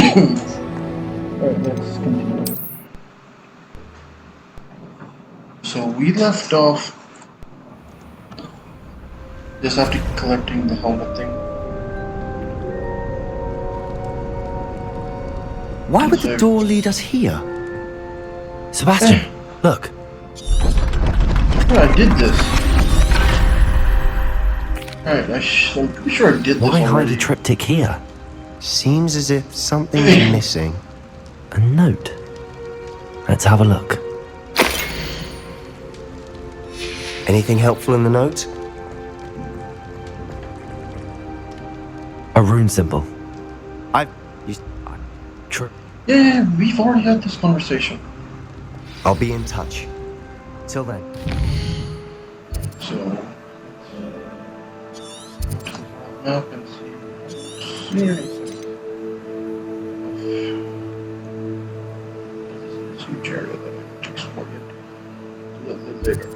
Alright, let's continue. So we left off just after collecting the helmet thing. Why would the door lead us here? Sebastian, look. Yeah, I did this. Alright, I'm pretty sure I did this Why hide already. a triptych here? Seems as if something's missing. A note. Let's have a look. Anything helpful in the note? A rune symbol. Yeah, we've already had this conversation. I'll be in touch. Till then. So, up and see anything. This huge area that I have to explore yet. A little bit bigger.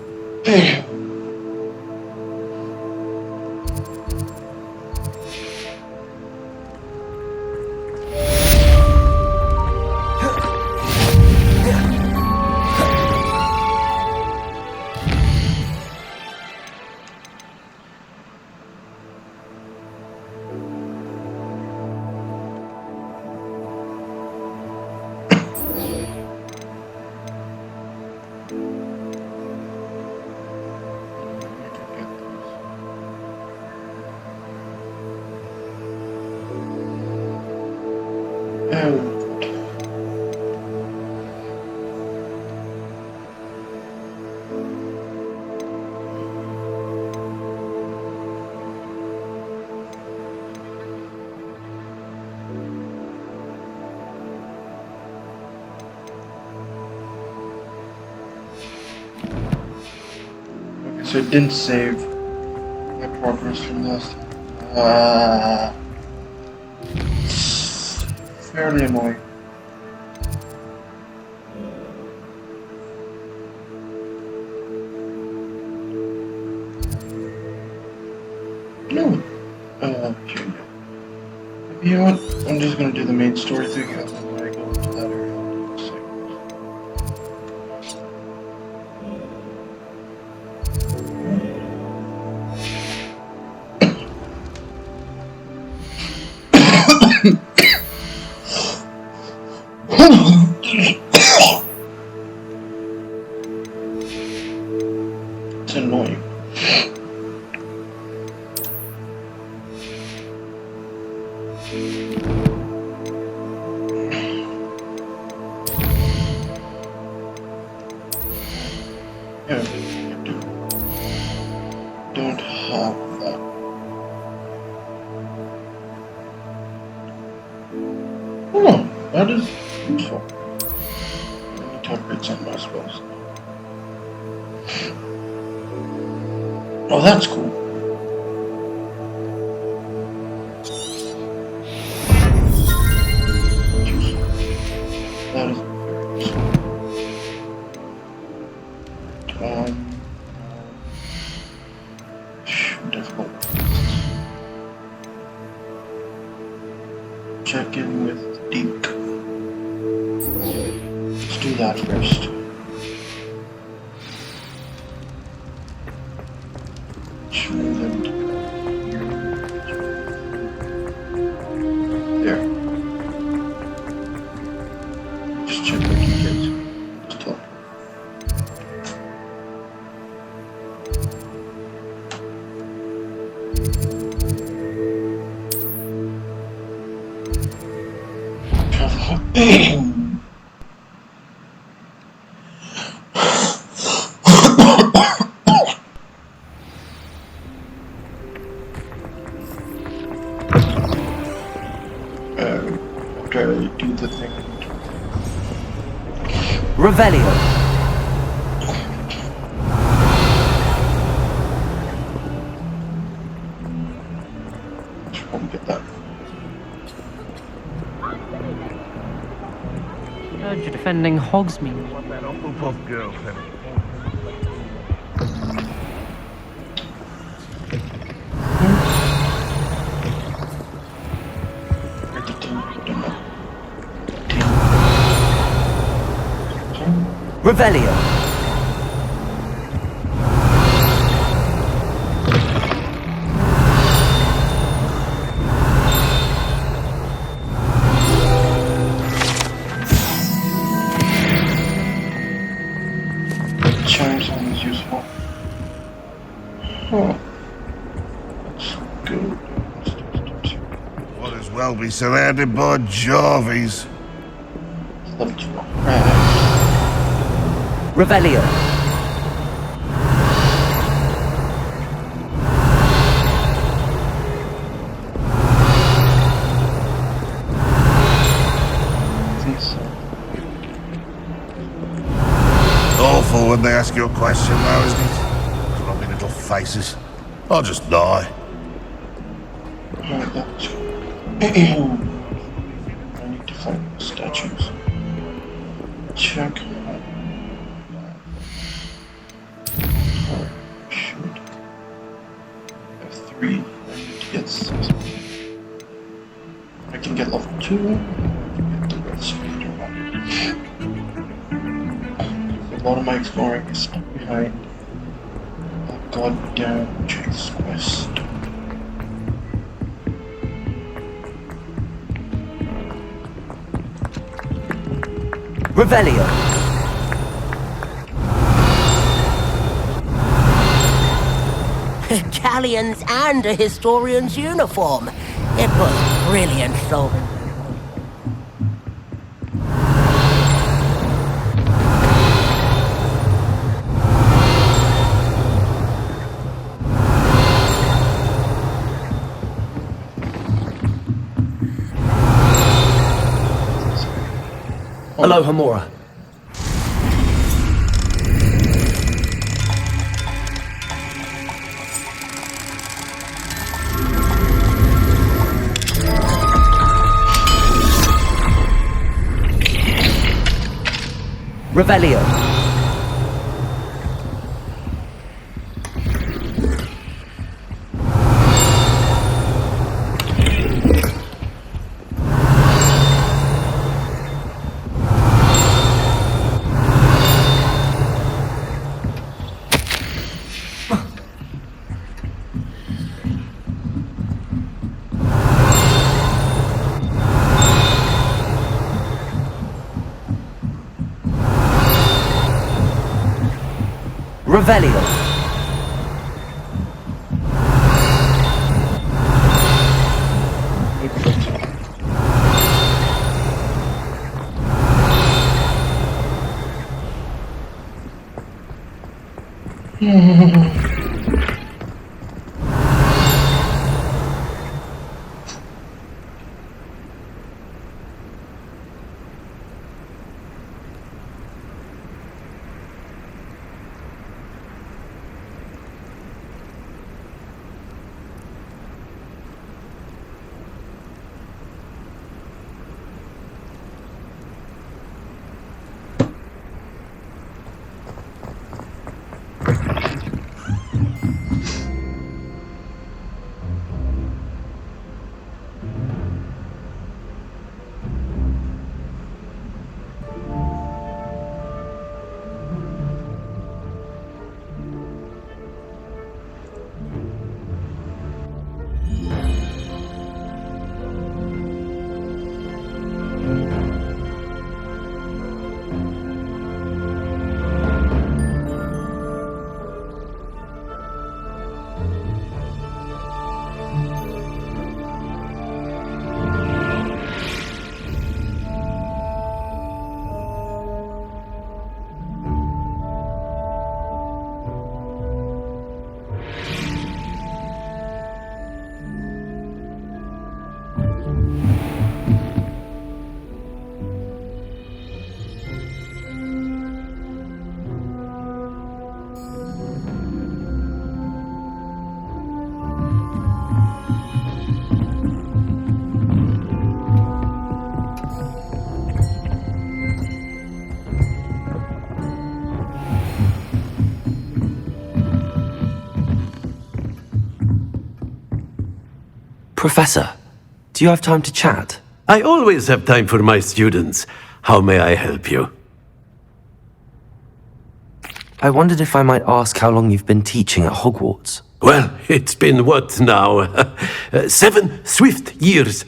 So it didn't save my progress from this. Fairly annoying. No. Here we go. You know what? I'm just gonna do the main story thing and then when I go into that area, I'll do the second. It's annoying. Yeah, you don't have that. Oh, that is useful. I need to upgrade some of my spells. Oh, that's cool. That is very useful. Difficult. Check in with Deke. Let's do that first. There. Just check what he gets. Just talk. After I do the thing. Revelio. Should probably get that. Heard you're defending Hogsmeade. What that Hufflepuff girl said. Revelio. Chime sounds useful. Huh. Let's go. Might as well be surrounded by Jarvies. Level 2 craft. Revelio. I think so. Awful when they ask you a question, though, isn't it? Grubby little faces. I'll just die. Alright, level 2. I need to find the statues. Check. Oh, shoot. I have 3. I need to get 6. I can get level 2. I can get the rest later on. A lot of my exploring is stuck behind a goddamn chase quest. Revelio. Galleons and a historian's uniform. It was brilliant solving. Aloha Mora. Revelio. Revelio. Professor, do you have time to chat? I always have time for my students. How may I help you? I wondered if I might ask how long you've been teaching at Hogwarts. Well, it's been what now? 7 swift years.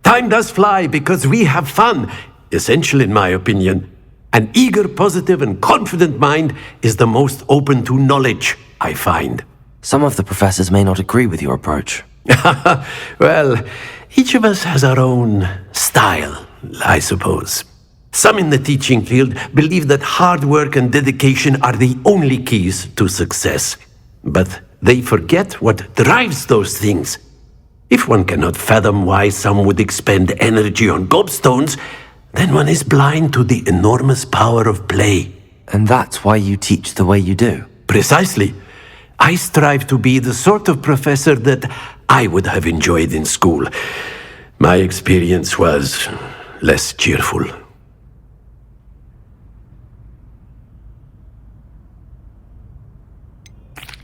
Time does fly because we have fun. Essential in my opinion. An eager, positive, and confident mind is the most open to knowledge, I find. Some of the professors may not agree with your approach. Well, each of us has our own style, I suppose. Some in the teaching field believe that hard work and dedication are the only keys to success. But they forget what drives those things. If one cannot fathom why some would expend energy on gobstones, then one is blind to the enormous power of play. And that's why you teach the way you do? Precisely. I strive to be the sort of professor that I would have enjoyed in school. My experience was less cheerful.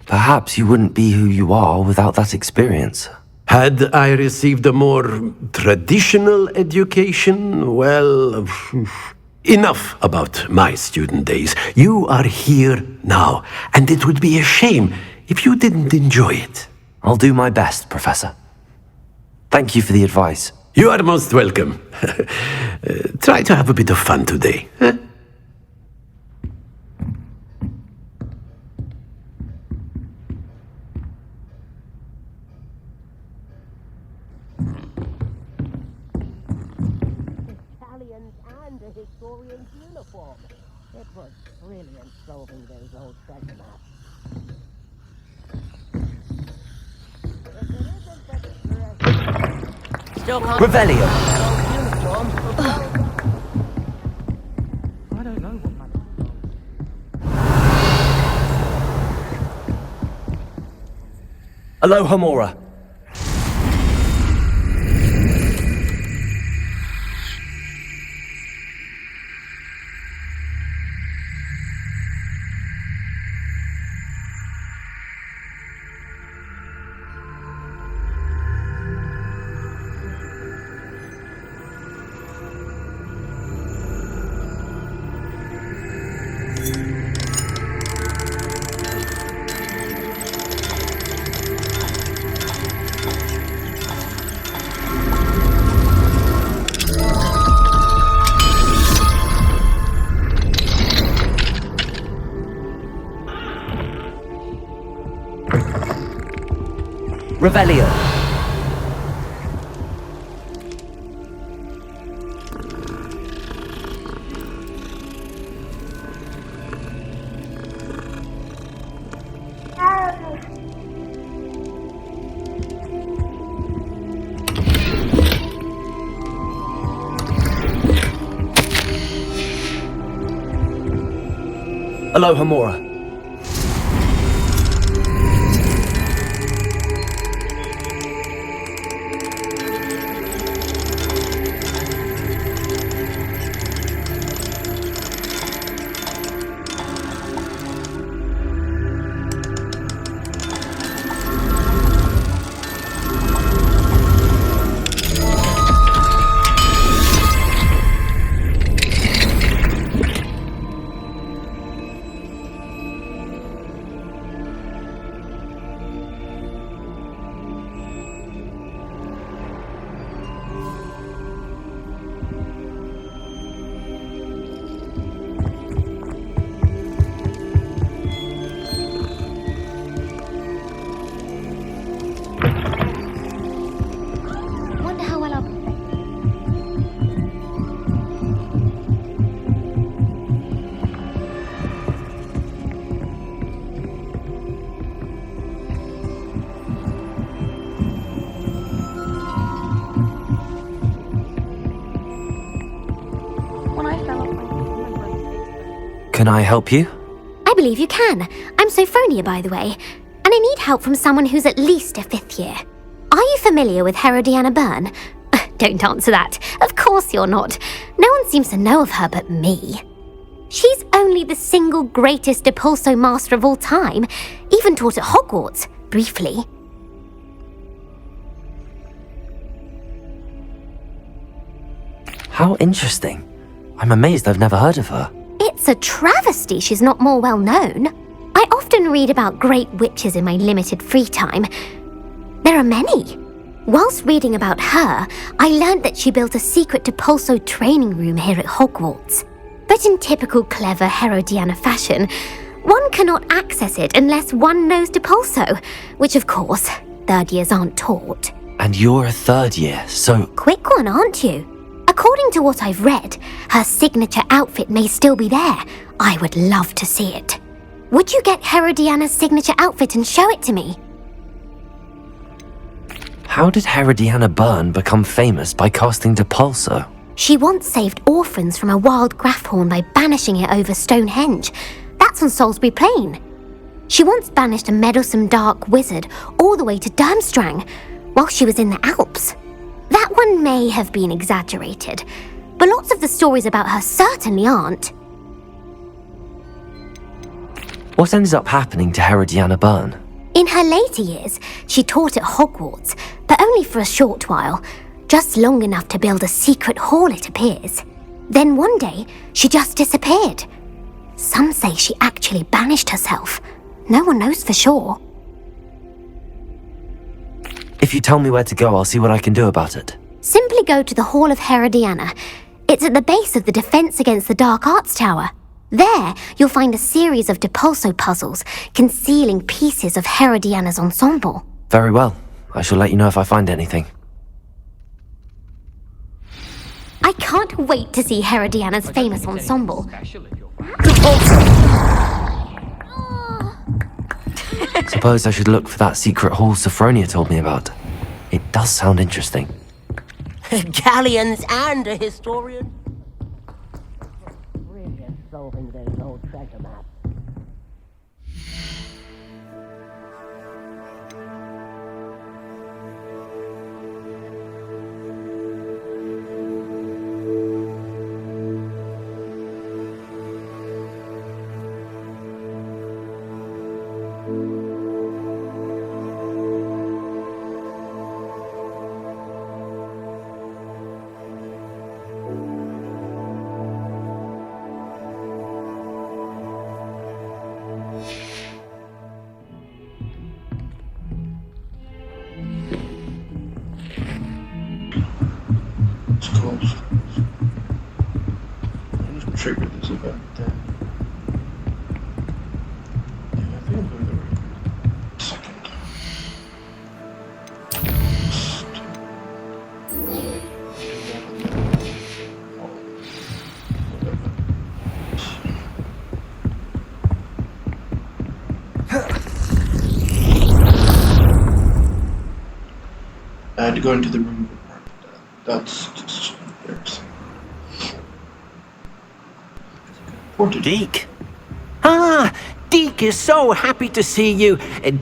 Perhaps you wouldn't be who you are without that experience. Had I received a more traditional education, well, enough about my student days. You are here now, and it would be a shame if you didn't enjoy it. I'll do my best, Professor. Thank you for the advice. You are most welcome. Try to have a bit of fun today. Huh? Italians and a historian's uniform. It was brilliant solving those old treasure maps. If it isn't for the treasure... Still can't... Revelio. That old uniform. I don't know what matters. Aloha Mora. Revelio. Aloha Mora. Wonder how well I'll perfect it. When I fell off my feet, Can I help you? I believe you can. I'm Sophronia, by the way, and I need help from someone who's at least a 5th year. Are you familiar with Herodiana Byrne? Don't answer that. Of course you're not. No one seems to know of her but me. She's only the single greatest Depulso master of all time, even taught at Hogwarts, briefly. How interesting. I'm amazed I've never heard of her. It's It's a travesty she's not more well known. I often read about great witches in my limited free time. There are many. Whilst reading about her, I learned that she built a secret Depulso training room here at Hogwarts. But in typical clever Herodiana fashion, one cannot access it unless one knows Depulso, which of course, third years aren't taught. And you're a third year, so... Quick one, aren't you? According to what I've read, her signature outfit may still be there. I would love to see it. Would you get Herodiana's signature outfit and show it to me? How did Herodiana Byrne become famous by casting Depulso? She once saved orphans from a wild Grafhorn by banishing it over Stonehenge. That's on Salisbury Plain. She once banished a meddlesome dark wizard all the way to Durmstrang while she was in the Alps. That one may have been exaggerated, but lots of the stories about her certainly aren't. What ended up happening to Herodiana Byrne? In her later years, she taught at Hogwarts, but only for a short while, just long enough to build a secret hall, it appears. Then one day, she just disappeared. Some say she actually banished herself. No one knows for sure. If you tell me where to go, I'll see what I can do about it. Simply go to the Hall of Herodiana. It's at the base of the Defense Against the Dark Arts Tower. There, you'll find a series of Depulso puzzles concealing pieces of Herodiana's ensemble. Very well. I shall let you know if I find anything. I can't wait to see Herodiana's famous ensemble. Suppose I should look for that secret hall Sophronia told me about. It does sound interesting. Galleons and a historian. Brilliant solving those old treasure maps. It's close. I'll just trigger this event then. Yeah, I think I'm going the right second. I had to go into the room. That's just embarrassing. Deke? Ah, Deke is so happy to see you.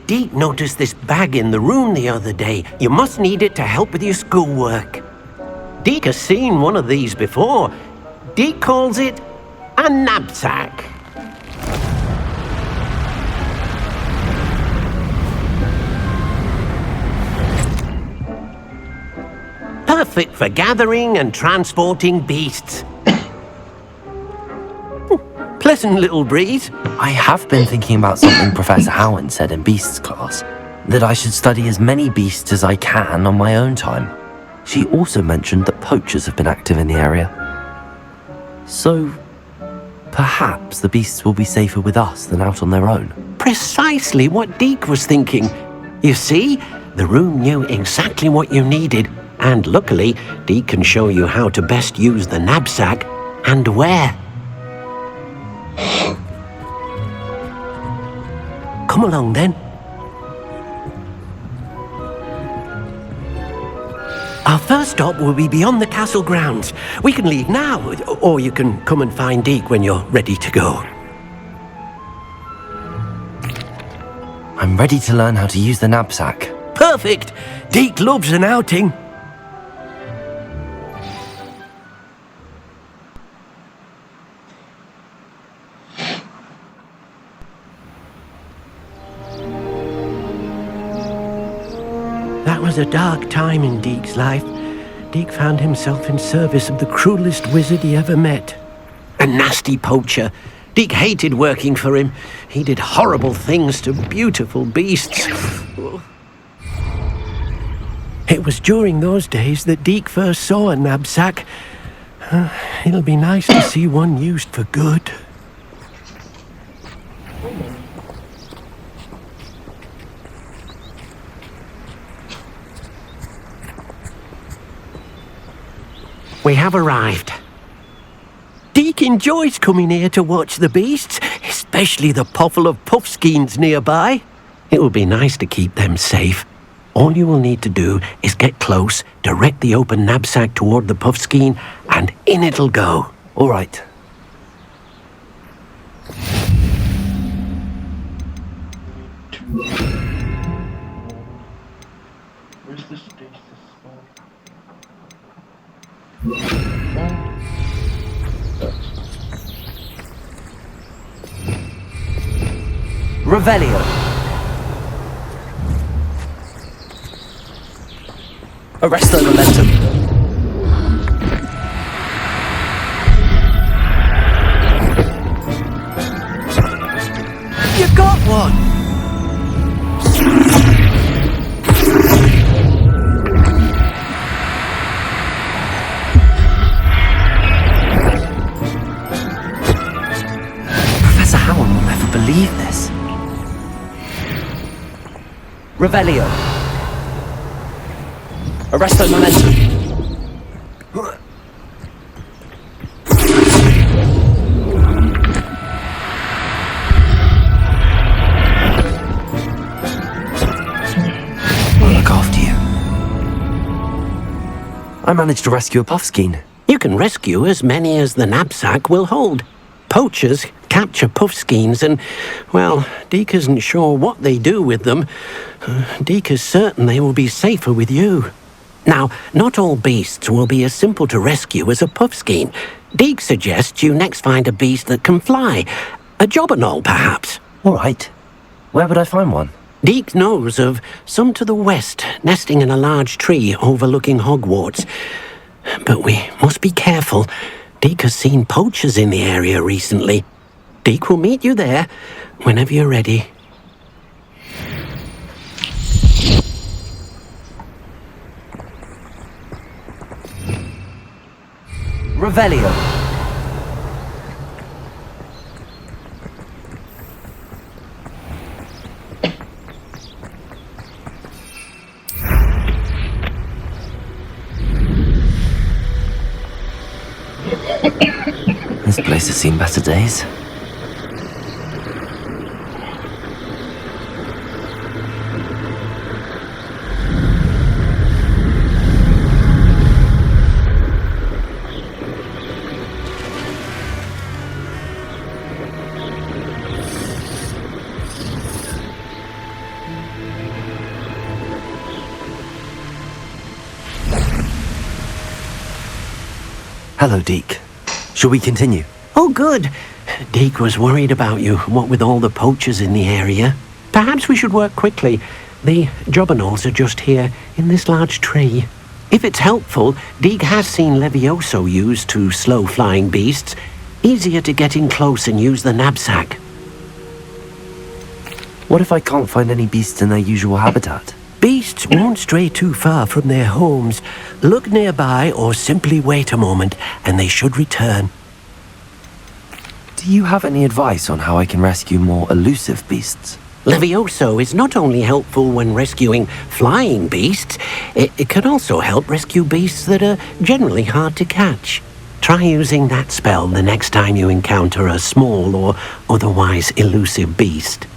Deke noticed this bag in the room the other day. You must need it to help with your schoolwork. Deke has seen one of these before. Deke calls it a knapsack. Perfect for gathering and transporting beasts. Pleasant little breeze. I have been thinking about something Professor Howard said in Beasts class. That I should study as many beasts as I can on my own time. She also mentioned that poachers have been active in the area. So, perhaps the beasts will be safer with us than out on their own. Precisely what Deke was thinking. You see, the room knew exactly what you needed, and luckily, Deke can show you how to best use the knapsack and where. Come along then. Our first stop will be beyond the castle grounds. We can leave now, or you can come and find Deke when you're ready to go. I'm ready to learn how to use the knapsack. Perfect! Deke loves an outing. That was a dark time in Deke's life. Deke found himself in service of the cruelest wizard he ever met. A nasty poacher. Deke hated working for him. He did horrible things to beautiful beasts. It was during those days that Deke first saw a knapsack. It'll be nice to see one used for good. We have arrived. Deke enjoys coming here to watch the beasts, especially the puffle of puffskeins nearby. It will be nice to keep them safe. All you will need to do is get close, direct the open knapsack toward the puffskein, and in it'll go. All right. Where's the stasis spot? Revelio. Arrest the momentum. You got one! Professor Howard will never believe this. Revelio. Arrest the momentum. I'll look after you. I managed to rescue a puffskein. You can rescue as many as the knapsack will hold. Poachers capture puffskeins and, well, Deke isn't sure what they do with them. Deke is certain they will be safer with you. Now, not all beasts will be as simple to rescue as a puffskein. Deke suggests you next find a beast that can fly. A jobberknoll, perhaps. All right. Where would I find one? Deke knows of some to the west, nesting in a large tree overlooking Hogwarts. But we must be careful. Deke has seen poachers in the area recently. Deke will meet you there whenever you're ready. Revelio. This place has seen better days. Hello, Deke. Shall we continue? Oh, good. Deke was worried about you, what with all the poachers in the area. Perhaps we should work quickly. The jobberknolls are just here, in this large tree. If it's helpful, Deke has seen Levioso used to slow flying beasts. Easier to get in close and use the knapsack. What if I can't find any beasts in their usual habitat? Beasts won't stray too far from their homes. Look nearby or simply wait a moment, and they should return. Do you have any advice on how I can rescue more elusive beasts? Levioso is not only helpful when rescuing flying beasts, it can also help rescue beasts that are generally hard to catch. Try using that spell the next time you encounter a small or otherwise elusive beast.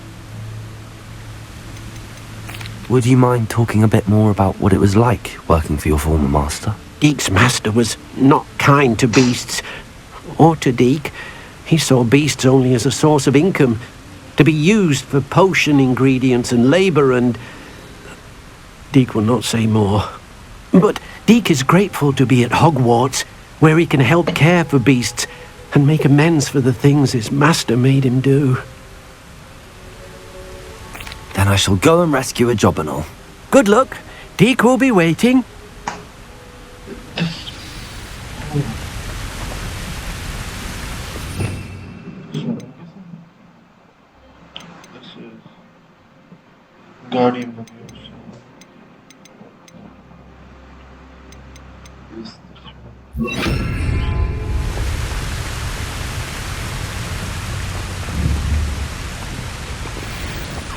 Would you mind talking a bit more about what it was like working for your former master? Deke's master was not kind to beasts, or to Deke. He saw beasts only as a source of income, to be used for potion ingredients and labour, and Deke will not say more. But Deke is grateful to be at Hogwarts, where he can help care for beasts and make amends for the things his master made him do. Then I shall go and rescue a jobberknoll. Good luck. Deke will be waiting.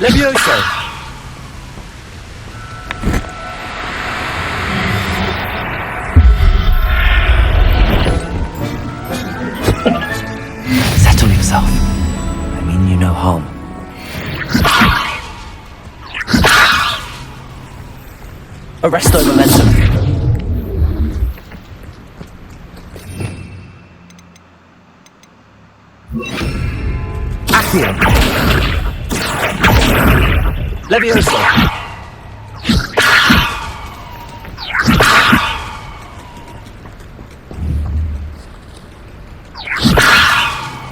Levioso! Settle yourself. I mean you no harm. Arresto momentum. Accio. Levioso.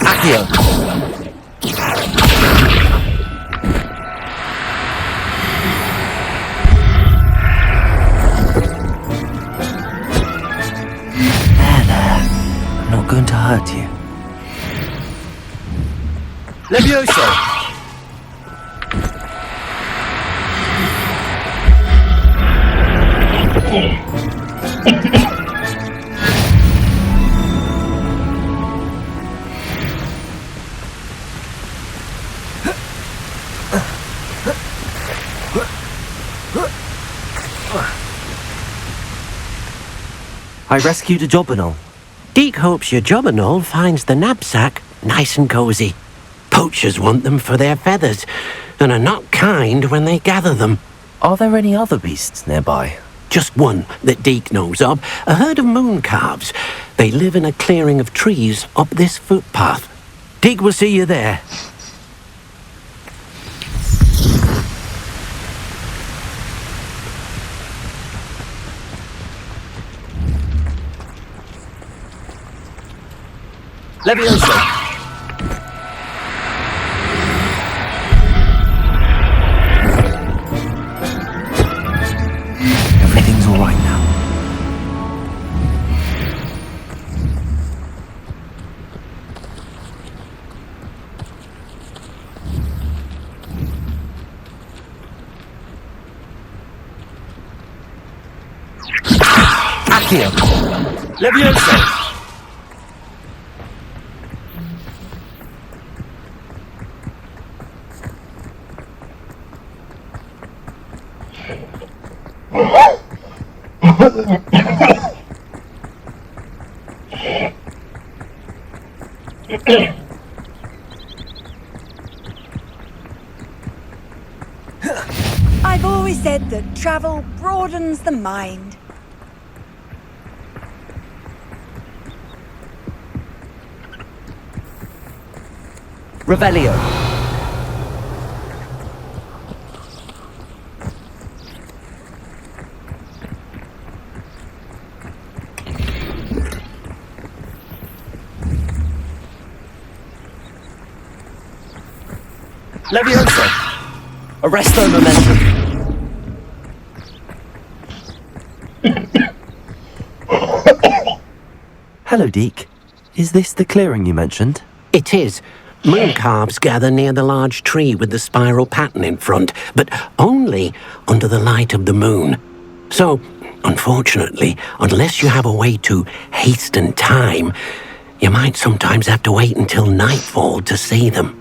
Accio. I'm not going to hurt you. Levioso! I rescued a Jobberknoll. Deke hopes your Jobberknoll finds the knapsack nice and cozy. Poachers want them for their feathers, and are not kind when they gather them. Are there any other beasts nearby? Just one that Deke knows of, a herd of moon calves. They live in a clearing of trees up this footpath. Deke will see you there. Levioso! Everything's all right now. Accio! Levioso! I've always said that travel broadens the mind. Revelio. Levioso. Arresto momentum. Hello, Deke. Is this the clearing you mentioned? It is. Moon calves gather near the large tree with the spiral pattern in front, but only under the light of the moon. So, unfortunately, unless you have a way to hasten time, you might sometimes have to wait until nightfall to see them.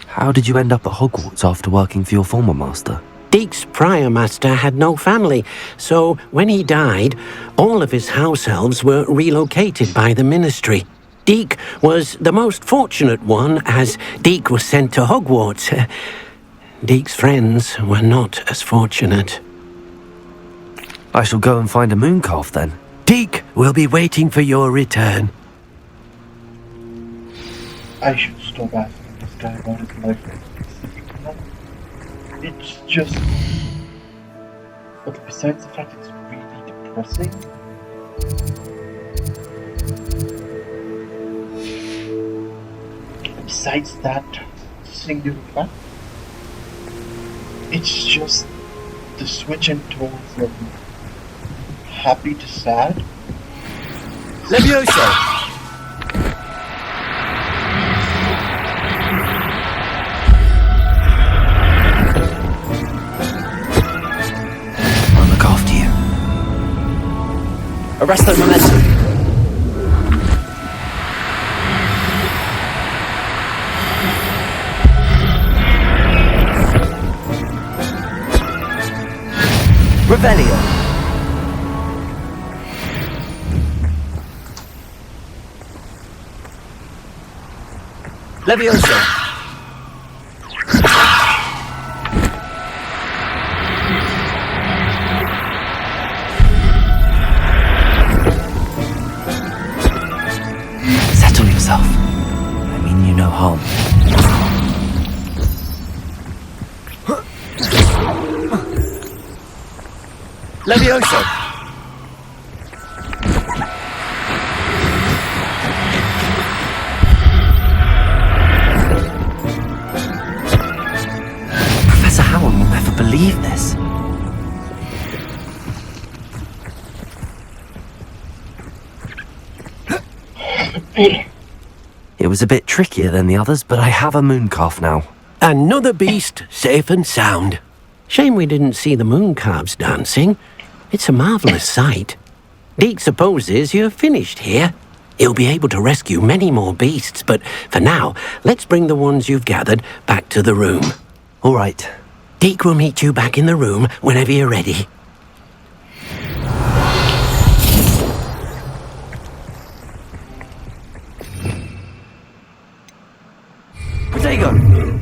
How did you end up at Hogwarts after working for your former master? Deke's prior master had no family, so when he died, all of his house elves were relocated by the ministry. Deke was the most fortunate one, as Deke was sent to Hogwarts. Deke's friends were not as fortunate. I shall go and find a moon calf then. Deke will be waiting for your return. I should stop asking this guy about his life. It's just... But besides the fact it's really depressing... Besides that singular fact, it's just the switch in tone from happy to sad. Levioso! On the calf. Arresto momentum. Revelio. Levioso. Settle yourself. I mean you no harm. Levioso. Professor Howard will never believe this. It was a bit trickier than the others, but I have a moon calf now. Another beast, safe and sound. Shame we didn't see the moon calves dancing. It's a marvellous sight. Deke supposes you're finished here. He'll be able to rescue many more beasts, but for now, let's bring the ones you've gathered back to the room. All right. Deke will meet you back in the room whenever you're ready. Protego!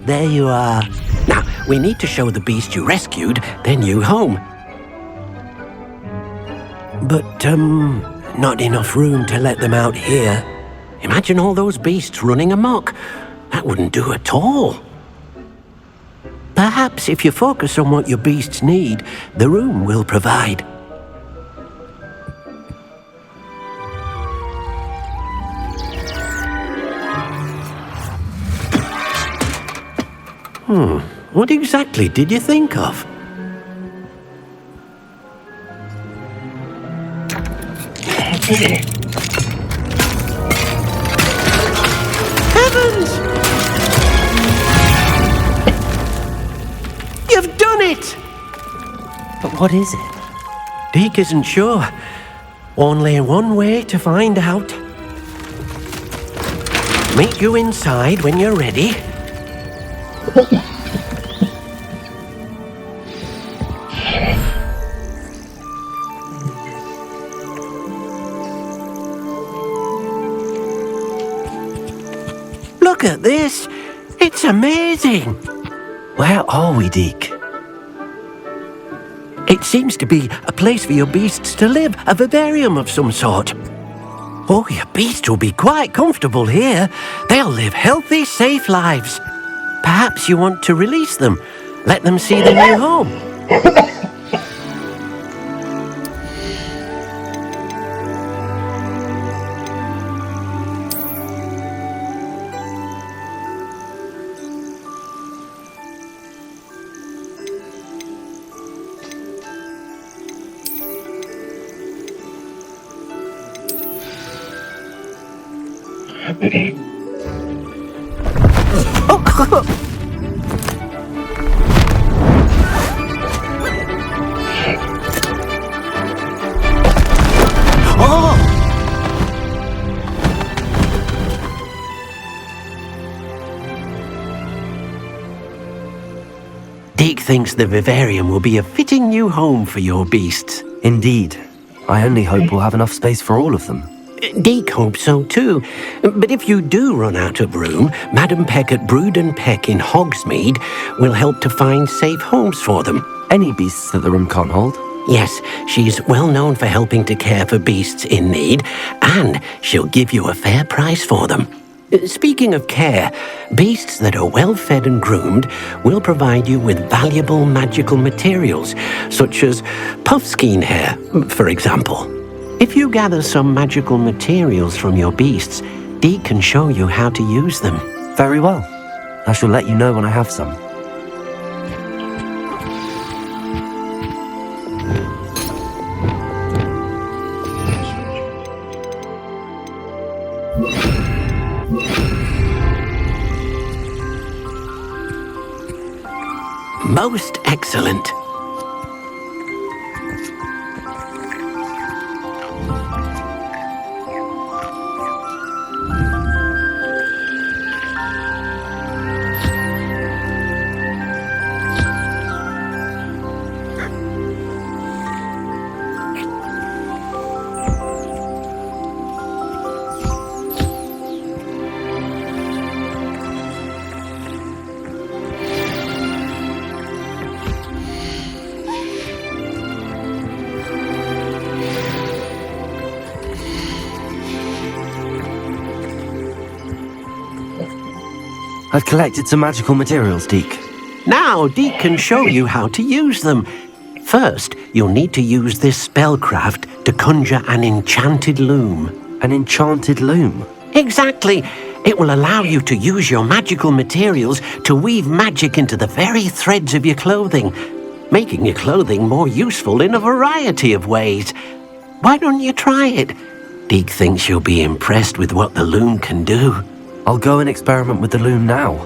There you are. Now, we need to show the beast you rescued their new home. But, not enough room to let them out here. Imagine all those beasts running amok. That wouldn't do at all. Perhaps if you focus on what your beasts need, the room will provide. What exactly did you think of? Heavens! You've done it! But what is it? Deke isn't sure. Only one way to find out. Meet you inside when you're ready. Look at this! It's amazing! Where are we, Deke? It seems to be a place for your beasts to live, a vivarium of some sort. Oh, your beasts will be quite comfortable here. They'll live healthy, safe lives. Perhaps you want to release them, let them see their new home. Deke thinks the vivarium will be a fitting new home for your beasts. Indeed. I only hope we'll have enough space for all of them. Deke hopes so too. But if you do run out of room, Madam Peck at Brood and Peck in Hogsmeade will help to find safe homes for them. Any beasts that the room can't hold? Yes, she's well known for helping to care for beasts in need, and she'll give you a fair price for them. Speaking of care, beasts that are well fed and groomed will provide you with valuable magical materials, such as puffskein hair, for example. If you gather some magical materials from your beasts, Deke can show you how to use them. Very well. I shall let you know when I have some. Most excellent. I've collected some magical materials, Deke. Now Deke can show you how to use them. First, you'll need to use this spellcraft to conjure an enchanted loom. An enchanted loom? Exactly. It will allow you to use your magical materials to weave magic into the very threads of your clothing, making your clothing more useful in a variety of ways. Why don't you try it? Deke thinks you'll be impressed with what the loom can do. I'll go and experiment with the loom now.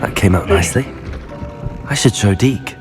That came out nicely. I should show Deke.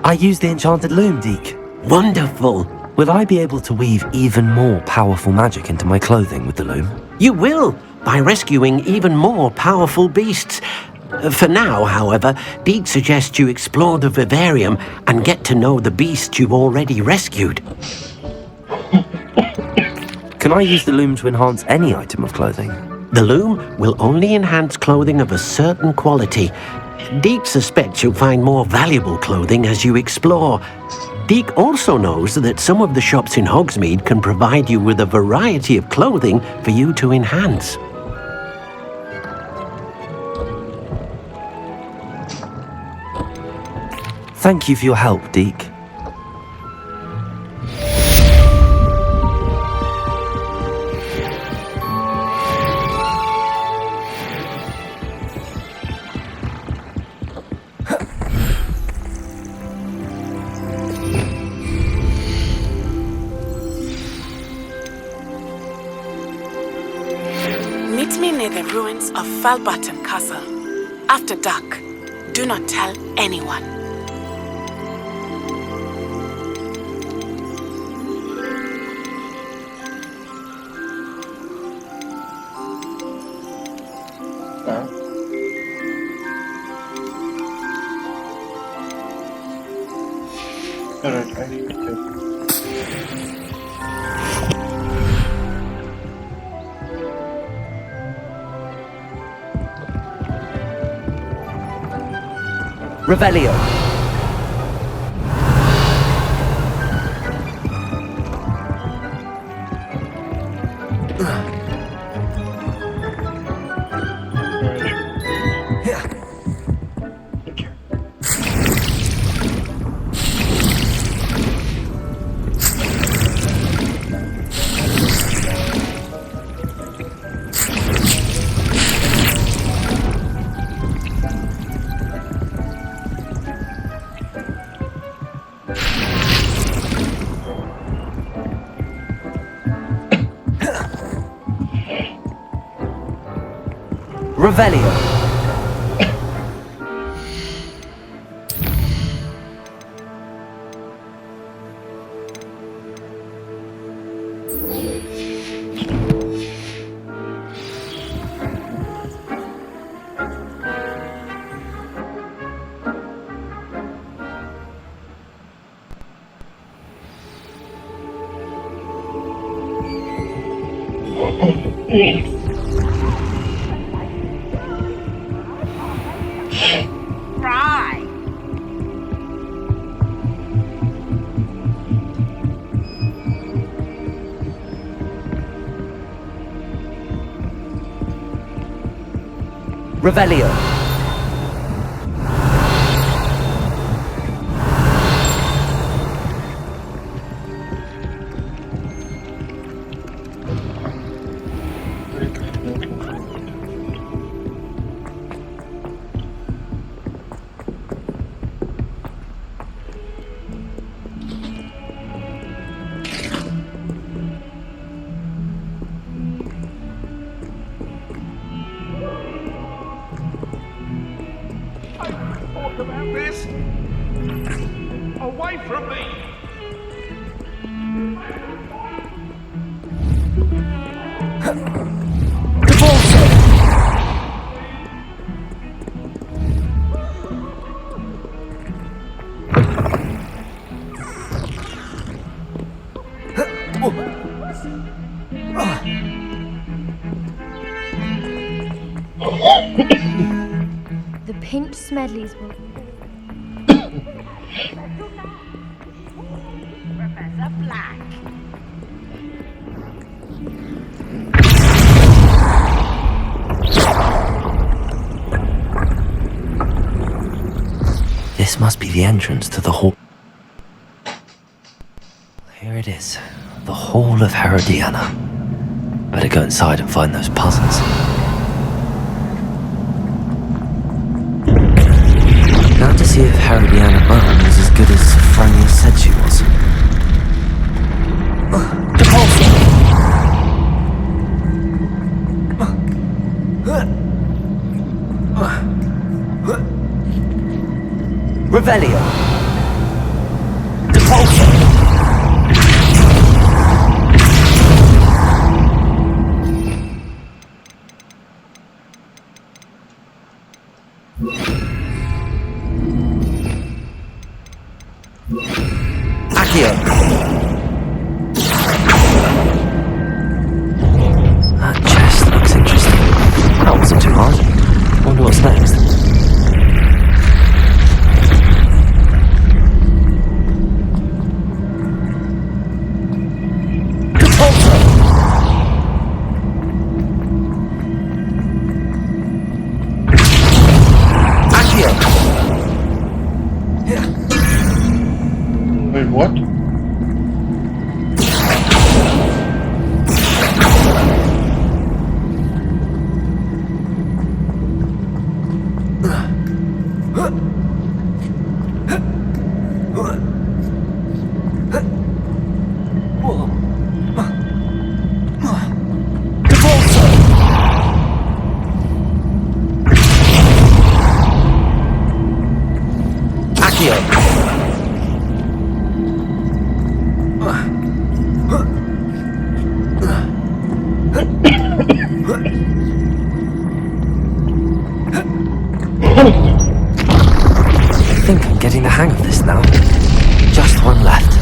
I used the enchanted loom, Deke. Wonderful. Will I be able to weave even more powerful magic into my clothing with the loom? You will, by rescuing even more powerful beasts. For now, however, Deke suggests you explore the vivarium and get to know the beasts you've already rescued. Can I use the loom to enhance any item of clothing? The loom will only enhance clothing of a certain quality. Deke suspects you'll find more valuable clothing as you explore. Deke also knows that some of the shops in Hogsmeade can provide you with a variety of clothing for you to enhance. Thank you for your help, Deke. Meet me near the ruins of Falbottom Castle. After dark, do not tell anyone. Alright, I need to take. Revelio. Revelio. Revelio. About this? Away from me! The pink Smedleys will... Professor Black. This must be the entrance to the hall. Here it is. The Hall of Herodiana. Better go inside and find those puzzles. Now to see if Herodiana Byrne was as good as Sophronia said she was. Revelio. Accio! That chest looks interesting. That wasn't too hard. Wonder what's next. Wait, what? I think I'm getting the hang of this now. Just one left.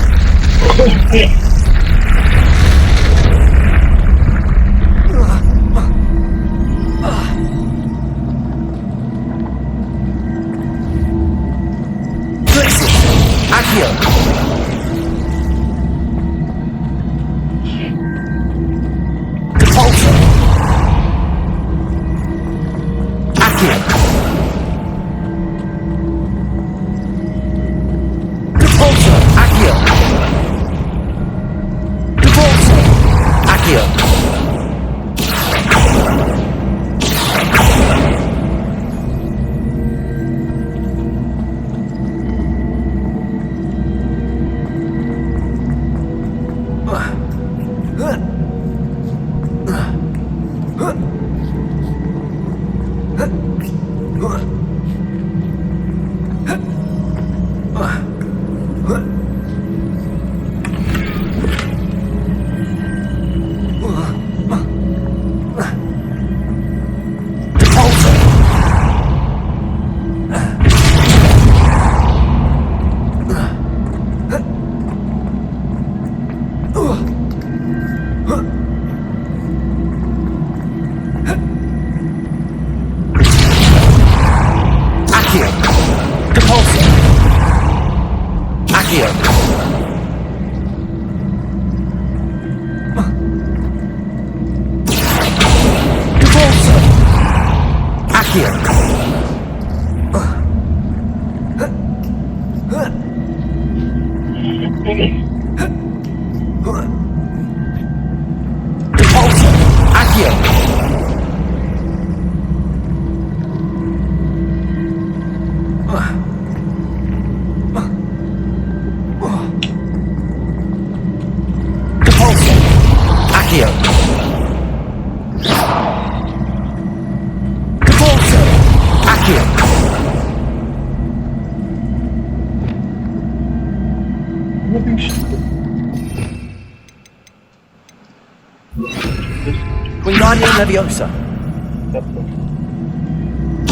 Wingardium Leviosa.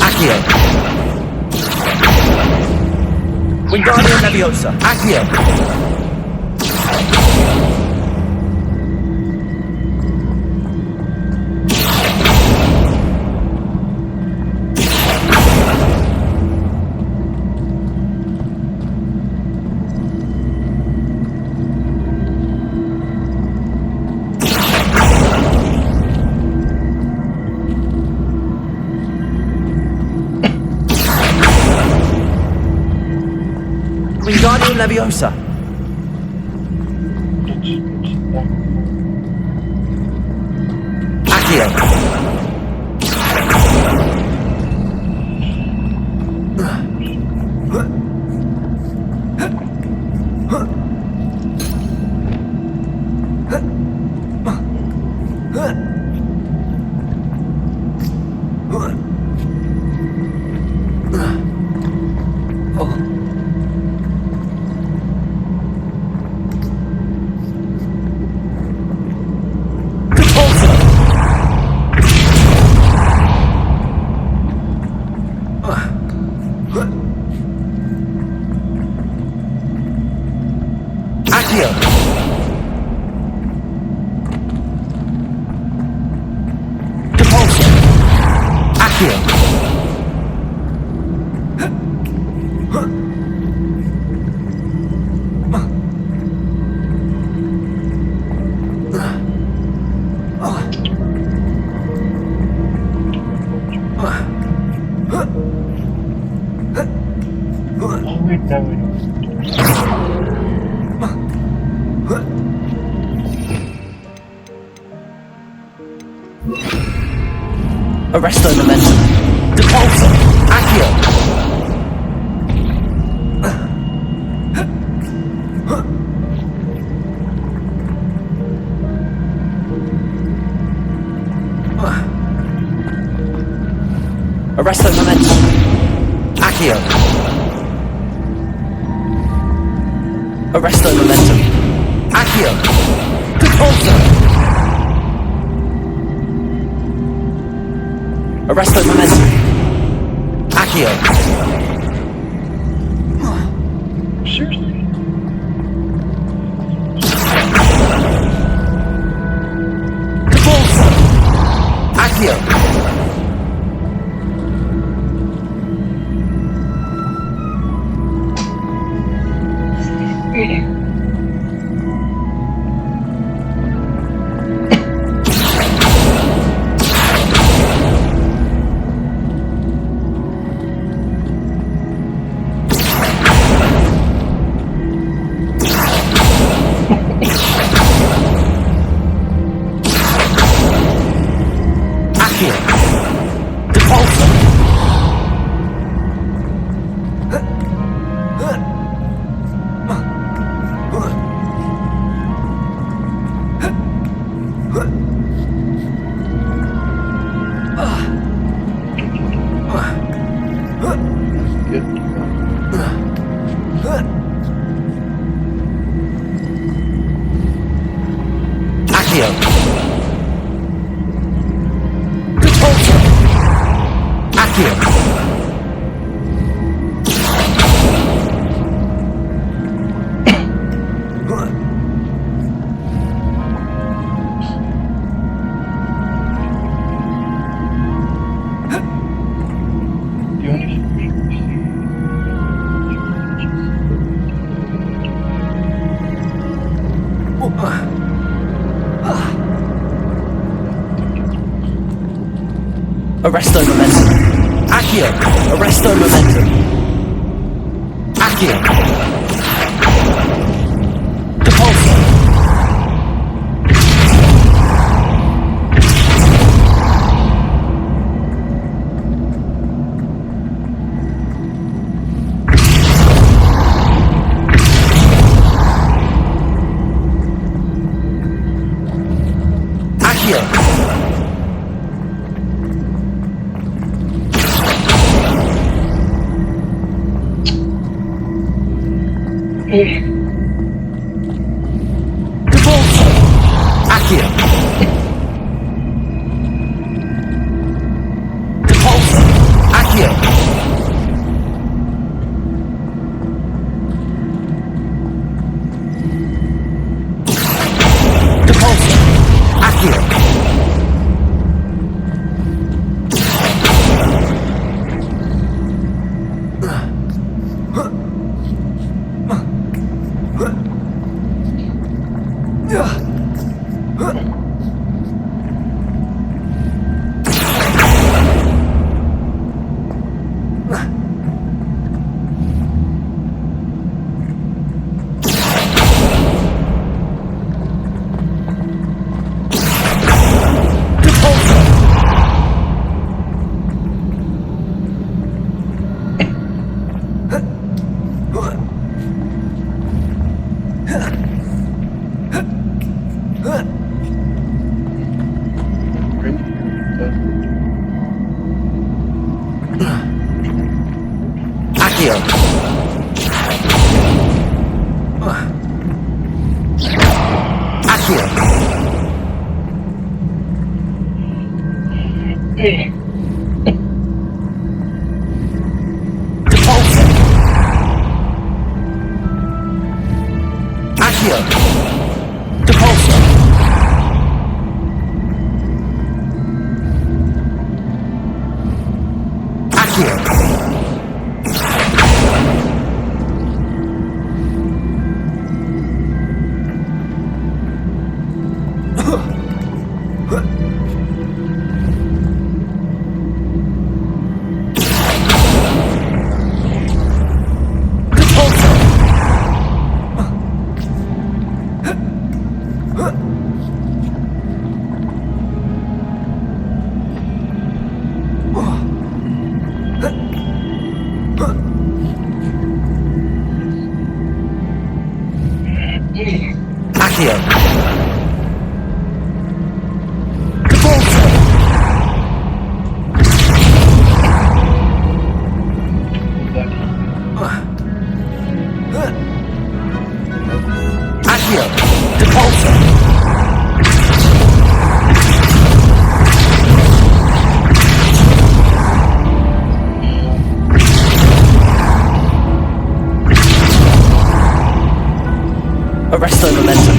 Accio. Wingardium Leviosa. Accio. Wingardium Leviosa. Accio. No, we don't. Arresto momentum. Depulsor. Accio. Arresto momentum. Accio. Arresto momentum. Accio. Depulsor. Arresto momentum. Accio. Seriously? Depulsor. Accio. Accio. Depulsor. Accio. Depulsor. Accio. You Arresto momentum. Accio. Arresto momentum. Accio. Depulsor. Accio. Depulsor. Accio. Depulsor. Accio. Depulsor. Accio. Accio. Accio. Depulsor. Accio. Depulsor. Accio. Accio. Accio. Depulso. Arresto momentum.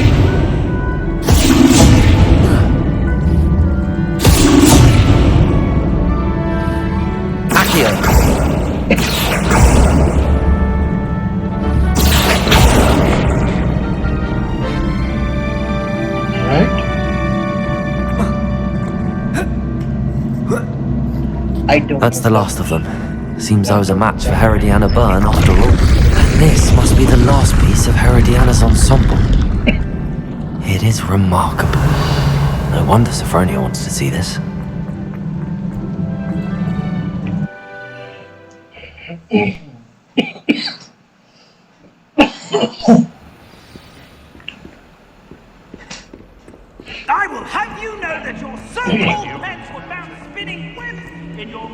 Accio. That's the last of them. Seems I was a match for Herodiana Byrne after all. This must be the last piece of Herodiana's ensemble. It is remarkable. No wonder Sophronia wants to see this. I will have you know that your so-called pets were found spinning webs in your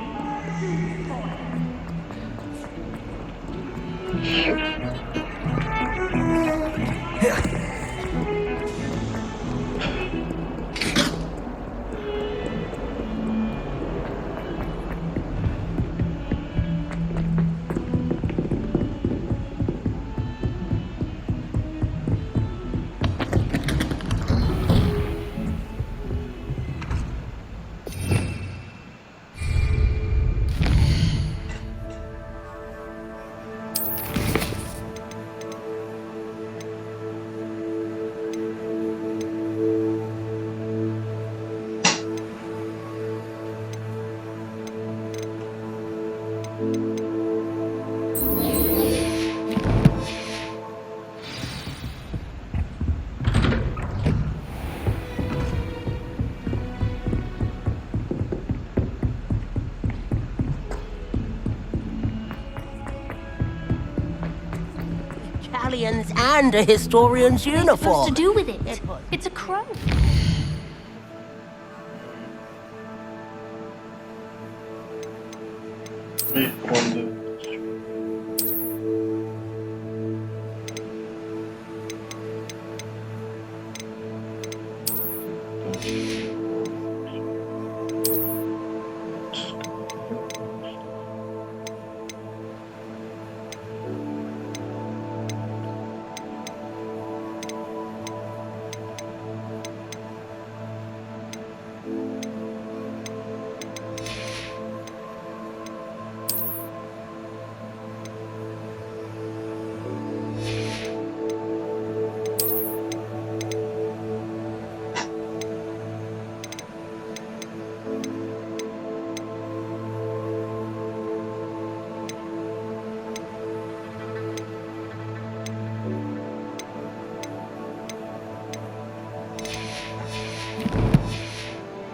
And a historian's What's uniform. to do with it? It's a crow.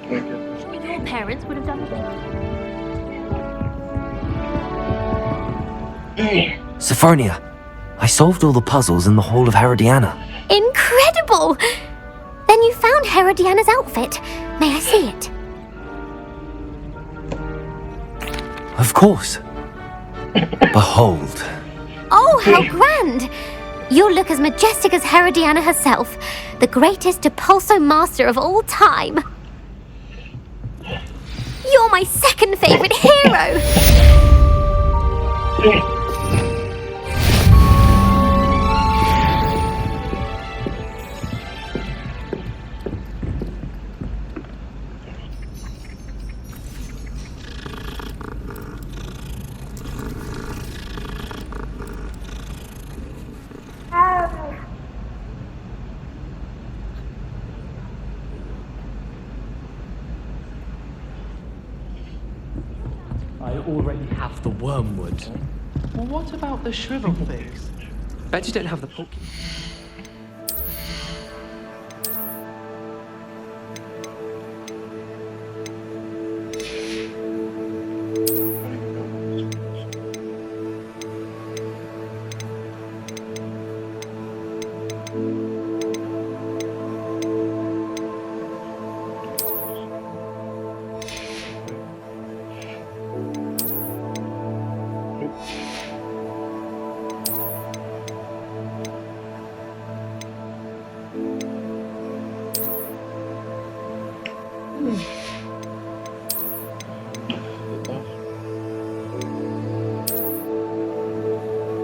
Your parents would have done the same. Sophronia, I solved all the puzzles in the Hall of Herodiana. Incredible! Then you found Herodiana's outfit. May I see it? Of course. Behold. Oh, how grand! You'll look as majestic as Herodiana herself, the greatest Depulso master of all time. You're my second favorite hero! I already have the wormwood. Well, what about the shrivel things? Bet you don't have the poke.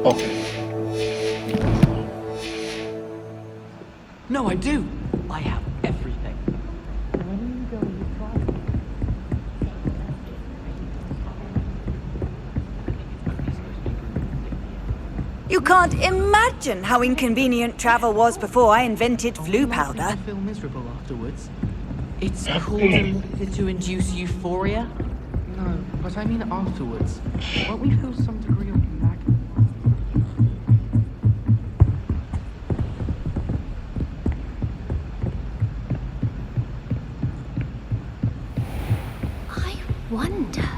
Okay. No, I do. I have everything. You can't imagine how inconvenient travel was before I invented flu powder. Feel miserable afterwards. It's called to induce euphoria. No, but I mean afterwards. Won't we feel some degree of lag? I wonder.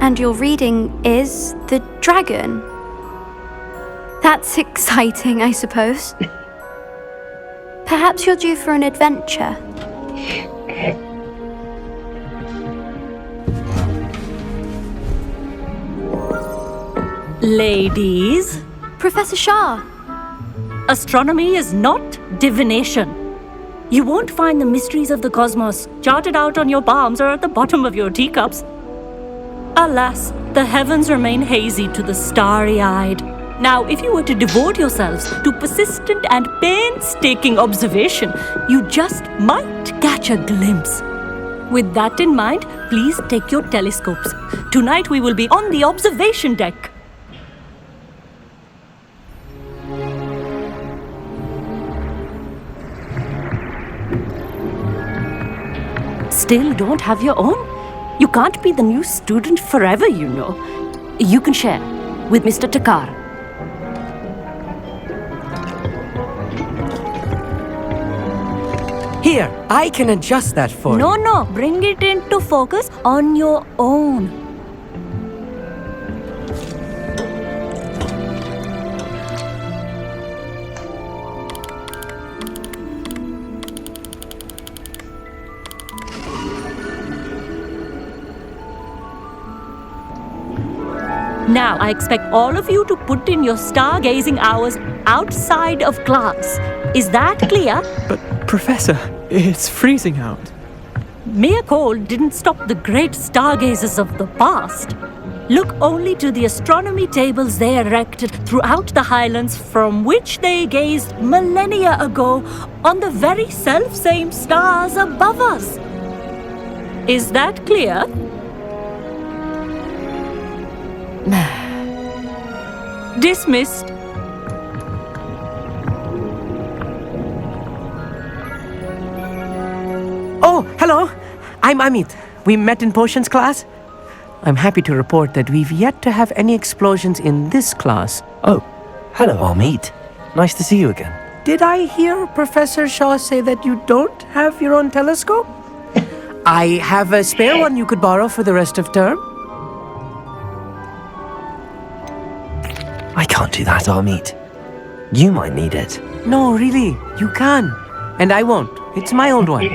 And your reading is the dragon. That's exciting, I suppose. Perhaps you're due for an adventure. Ladies, Professor Shah. astronomy is not divination. You won't find the mysteries of the cosmos charted out on your palms or at the bottom of your teacups. Alas, the heavens remain hazy to the starry-eyed. Now, if you were to devote yourselves to persistent and painstaking observation, you just might catch a glimpse. With that in mind, please take your telescopes. Tonight we will be on the observation deck. Still don't have your own? You can't be the new student forever, you know. You can share with Mr. Takar. Here, I can adjust that for you. No, bring it into focus on your own. Now, I expect all of you to put in your stargazing hours outside of class. Is that clear? But, Professor, it's freezing out. Mere cold didn't stop the great stargazers of the past. Look only to the astronomy tables they erected throughout the highlands from which they gazed millennia ago on the very self-same stars above us. Is that clear? Dismissed. Oh, hello. I'm Amit. We met in potions class. I'm happy to report that we've yet to have any explosions in this class. Oh, hello, Amit. Nice to see you again. Did I hear Professor Shaw say that you don't have your own telescope? I have a spare one you could borrow for the rest of term. I can't do that, Amit. You might need it. No, really, you can. And I won't. It's my old one.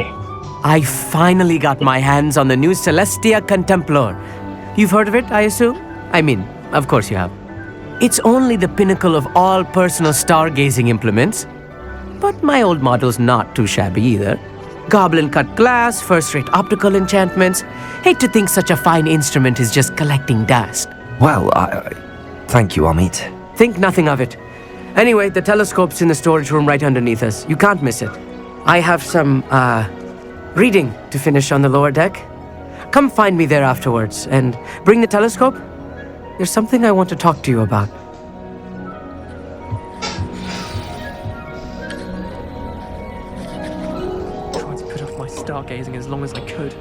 I finally got my hands on the new Celestia Contemplar. You've heard of it, I assume? I mean, of course you have. It's only the pinnacle of all personal stargazing implements. But my old model's not too shabby either. Goblin-cut glass, first-rate optical enchantments. Hate to think such a fine instrument is just collecting dust. Well, thank you, Amit. Think nothing of it. Anyway, the telescope's in the storage room right underneath us. You can't miss it. I have some, reading to finish on the lower deck. Come find me there afterwards, and bring the telescope. There's something I want to talk to you about. Tried to put off my stargazing as long as I could.